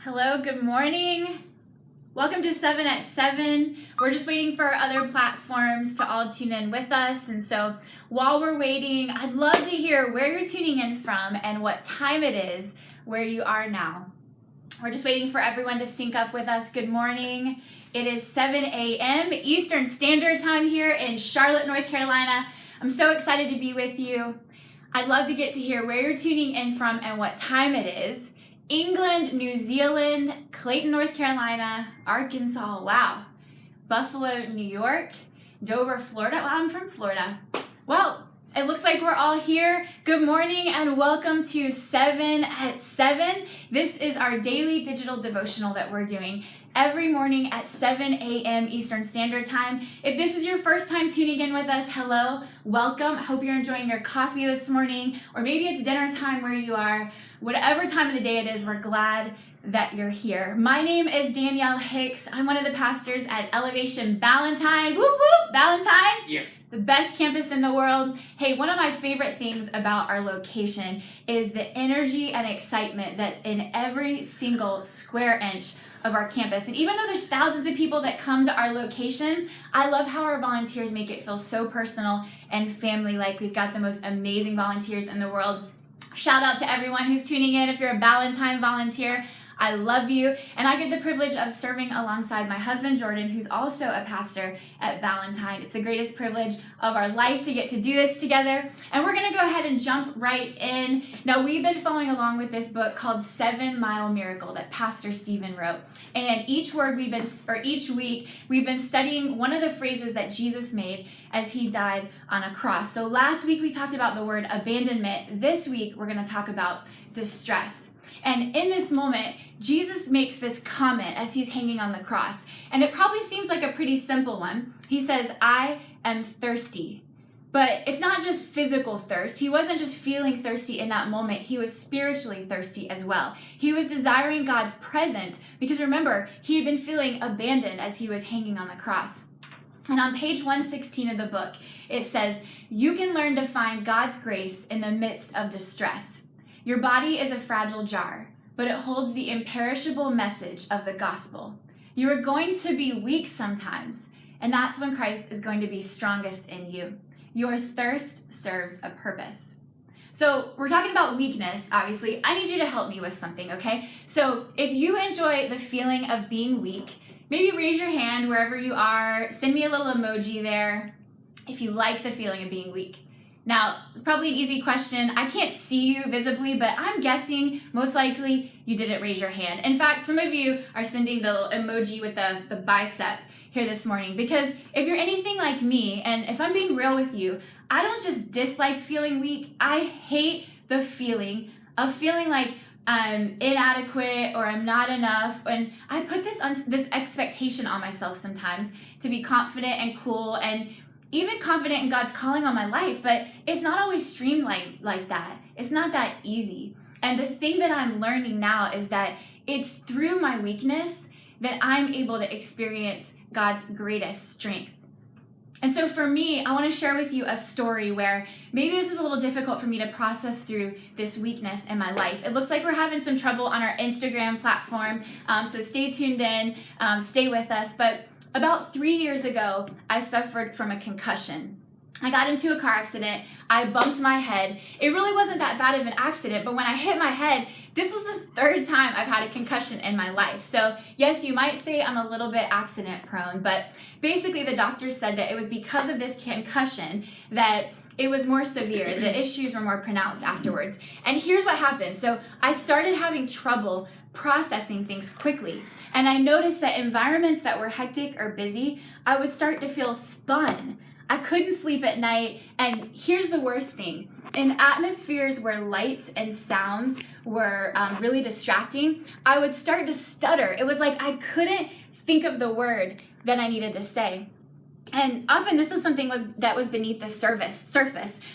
Hello, good morning. Welcome to 7 at 7. We're just waiting for our other platforms to all tune in with us. And so while we're waiting, I'd love to hear where you're tuning in from and what time it is where you are now. We're just waiting for everyone to sync up with us. Good morning. It is 7 a.m. Eastern Standard Time here in Charlotte, North Carolina. I'm so excited to be with you. I'd love to get to hear where you're tuning in from and what time it is. England, New Zealand, Clayton, North Carolina, Arkansas, wow. Buffalo, New York, Dover, Florida. Wow, I'm from Florida. Well, it looks like we're all here. Good morning and welcome to 7 at 7. This is our daily digital devotional that we're doing every morning at 7 a.m. Eastern Standard Time. If this is your first time tuning in with us, hello, welcome. I hope you're enjoying your coffee this morning, or maybe it's dinner time where you are. Whatever time of the day it is, we're glad that you're here. My name is Danielle Hicks. I'm one of the pastors at Elevation Valentine. Whoop, whoop, Valentine. Yeah. The best campus in the world. Hey, one of my favorite things about our location is the energy and excitement that's in every single square inch of our campus. And even though there's thousands of people that come to our location, I love how our volunteers make it feel so personal and family-like. We've got the most amazing volunteers in the world. Shout out to everyone who's tuning in. If you're a Valentine volunteer, I love you. And I get the privilege of serving alongside my husband, Jordan, who's also a pastor at Valentine. It's the greatest privilege of our life to get to do this together. And we're going to go ahead and jump right in. Now, we've been following along with this book called 7 Mile Miracle that Pastor Stephen wrote. And each week, we've been studying one of the phrases that Jesus made as he died on a cross. So last week, we talked about the word abandonment. This week, we're going to talk about distress. And in this moment, Jesus makes this comment as he's hanging on the cross. And it probably seems like a pretty simple one. He says, I am thirsty. But it's not just physical thirst. He wasn't just feeling thirsty in that moment. He was spiritually thirsty as well. He was desiring God's presence because remember, he had been feeling abandoned as he was hanging on the cross. And on page 116 of the book, it says, you can learn to find God's grace in the midst of distress. Your body is a fragile jar, but it holds the imperishable message of the gospel. You are going to be weak sometimes, and that's when Christ is going to be strongest in you. Your thirst serves a purpose. So we're talking about weakness, obviously. I need you to help me with something, okay? So if you enjoy the feeling of being weak, maybe raise your hand wherever you are. Send me a little emoji there if you like the feeling of being weak. Now, it's probably an easy question. I can't see you visibly, but I'm guessing most likely you didn't raise your hand. In fact, some of you are sending the emoji with the bicep here this morning because if you're anything like me, and if I'm being real with you, I don't just dislike feeling weak. I hate the feeling of feeling like I'm inadequate or I'm not enough. And I put this expectation on myself sometimes to be confident and cool and even confident in God's calling on my life, but it's not always streamlined like that. It's not that easy. And the thing that I'm learning now is that it's through my weakness that I'm able to experience God's greatest strength. And so for me, I want to share with you a story where maybe this is a little difficult for me to process through this weakness in my life. It looks like we're having some trouble on our Instagram platform, so stay tuned in, stay with us. But about 3 years ago, I suffered from a concussion. I got into a car accident. I bumped my head. It really wasn't that bad of an accident, but when I hit my head, this was the third time I've had a concussion in my life. So yes, you might say I'm a little bit accident prone, but basically the doctor said that it was because of this concussion that it was more severe. The issues were more pronounced afterwards. And here's what happened. So I started having trouble processing things quickly. And I noticed that environments that were hectic or busy, I would start to feel spun. I couldn't sleep at night. And here's the worst thing. In atmospheres where lights and sounds were really distracting, I would start to stutter. It was like I couldn't think of the word that I needed to say. And often this is something that was beneath the surface.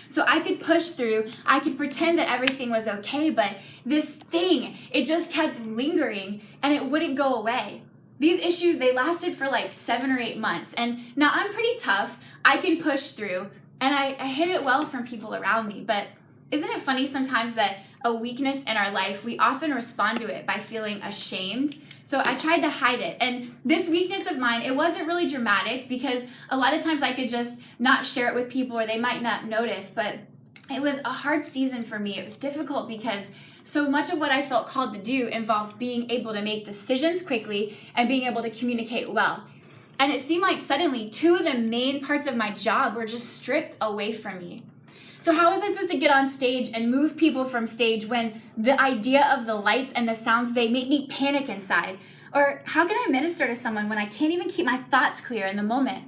So I could push through, I could pretend that everything was okay, but this thing, it just kept lingering and it wouldn't go away. These issues, they lasted for like 7 or 8 months. And now I'm pretty tough. I can push through and I hid it well from people around me. But isn't it funny sometimes that a weakness in our life, we often respond to it by feeling ashamed. So I tried to hide it. And this weakness of mine, it wasn't really dramatic because a lot of times I could just not share it with people or they might not notice. But it was a hard season for me. It was difficult because so much of what I felt called to do involved being able to make decisions quickly and being able to communicate well. And it seemed like suddenly 2 of the main parts of my job were just stripped away from me. So how was I supposed to get on stage and move people from stage when the idea of the lights and the sounds, they make me panic inside? Or how can I minister to someone when I can't even keep my thoughts clear in the moment?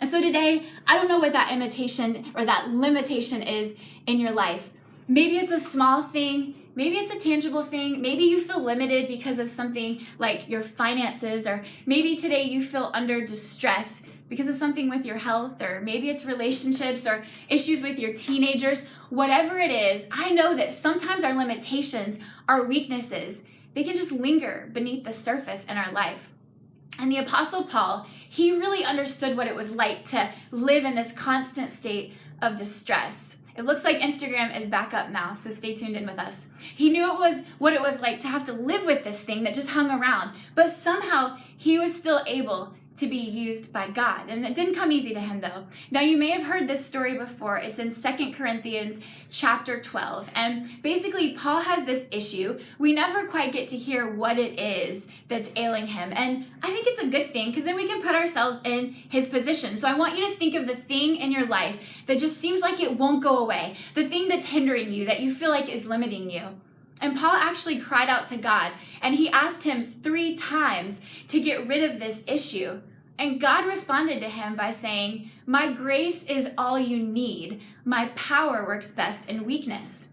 And so today, I don't know what that imitation or that limitation is in your life. Maybe it's a small thing. Maybe it's a tangible thing. Maybe you feel limited because of something like your finances, or maybe today you feel under distress because of something with your health, or maybe it's relationships or issues with your teenagers. Whatever it is, I know that sometimes our limitations, our weaknesses, they can just linger beneath the surface in our life. And the Apostle Paul, he really understood what it was like to live in this constant state of distress. It looks like Instagram is back up now, so stay tuned in with us. He knew what it was like to have to live with this thing that just hung around, but somehow he was still able to be used by God. And it didn't come easy to him though. Now you may have heard this story before. It's in 2 Corinthians chapter 12. And basically Paul has this issue. We never quite get to hear what it is that's ailing him. And I think it's a good thing because then we can put ourselves in his position. So I want you to think of the thing in your life that just seems like it won't go away. The thing that's hindering you, that you feel like is limiting you. And Paul actually cried out to God, and he asked him 3 times to get rid of this issue. And God responded to him by saying, "My grace is all you need. My power works best in weakness."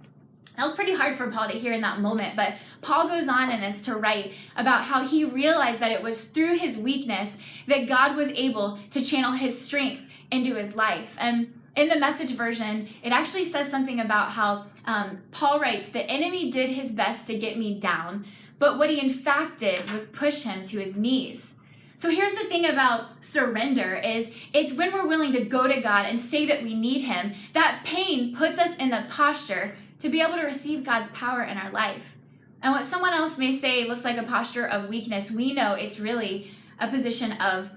That was pretty hard for Paul to hear in that moment, but Paul goes on in this to write about how he realized that it was through his weakness that God was able to channel his strength into his life. And in the Message version, it actually says something about how Paul writes, "The enemy did his best to get me down, but what he in fact did was push him to his knees." So here's the thing about surrender is it's when we're willing to go to God and say that we need him, that pain puts us in the posture to be able to receive God's power in our life. And what someone else may say looks like a posture of weakness, we know it's really a position of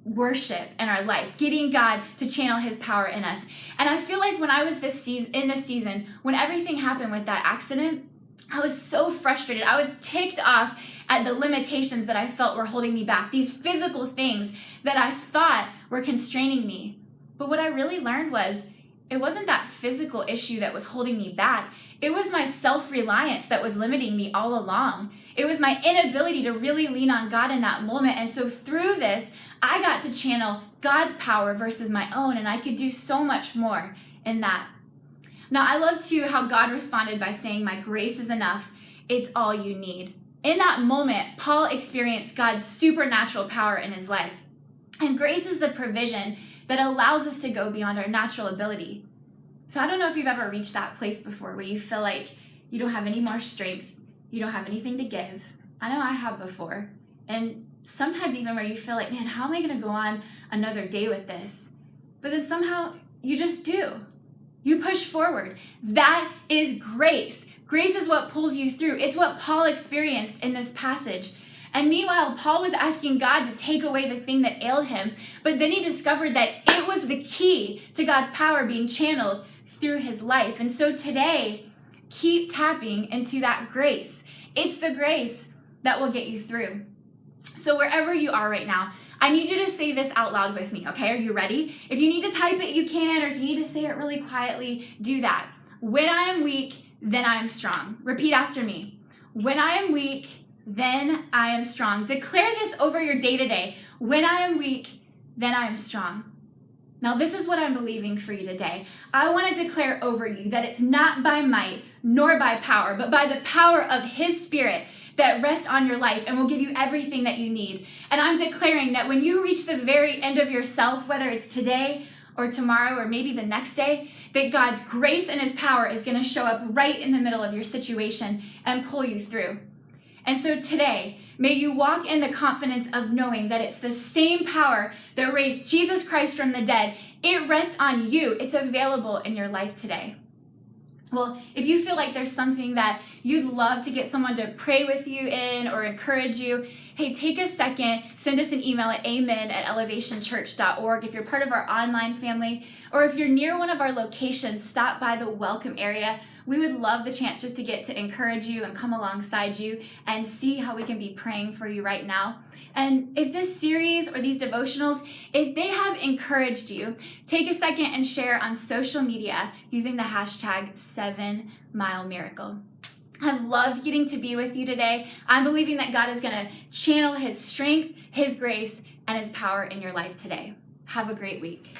worship in our life, getting God to channel his power in us. And I feel like when I was in this season, when everything happened with that accident, I was so frustrated. I was ticked off at the limitations that I felt were holding me back, these physical things that I thought were constraining me. But what I really learned was it wasn't that physical issue that was holding me back. It was my self-reliance that was limiting me all along. It was my inability to really lean on God in that moment. And so through this, I got to channel God's power versus my own, and I could do so much more in that. Now, I love too how God responded by saying, "My grace is enough. It's all you need." In that moment, Paul experienced God's supernatural power in his life. And grace is the provision that allows us to go beyond our natural ability. So I don't know if you've ever reached that place before where you feel like you don't have any more strength, you don't have anything to give. I know I have before. And sometimes even where you feel like, man, how am I going to go on another day with this? But then somehow you just do. You push forward. That is grace. Grace is what pulls you through. It's what Paul experienced in this passage. And meanwhile, Paul was asking God to take away the thing that ailed him, but then he discovered that it was the key to God's power being channeled through his life. And so today, keep tapping into that grace. It's the grace that will get you through. So wherever you are right now, I need you to say this out loud with me, okay? Are you ready? If you need to type it, you can, or if you need to say it really quietly, do that. When I am weak, then I am strong. Repeat after me. When I am weak, then I am strong. Declare this over your day-to-day. When I am weak, then I am strong. Now, this is what I'm believing for you today. I want to declare over you that it's not by might nor by power, but by the power of his Spirit that rests on your life and will give you everything that you need. And I'm declaring that when you reach the very end of yourself, whether it's today or tomorrow or maybe the next day, that God's grace and his power is going to show up right in the middle of your situation and pull you through. And so today, may you walk in the confidence of knowing that it's the same power that raised Jesus Christ from the dead. It rests on you. It's available in your life today. Well, if you feel like there's something that you'd love to get someone to pray with you in or encourage you, hey, take a second, send us an email at amen@elevationchurch.org. If you're part of our online family, or if you're near one of our locations, stop by the welcome area. We would love the chance just to get to encourage you and come alongside you and see how we can be praying for you right now. And if this series or these devotionals, if they have encouraged you, take a second and share on social media using the hashtag 7MileMiracle. I've loved getting to be with you today. I'm believing that God is going to channel his strength, his grace, and his power in your life today. Have a great week.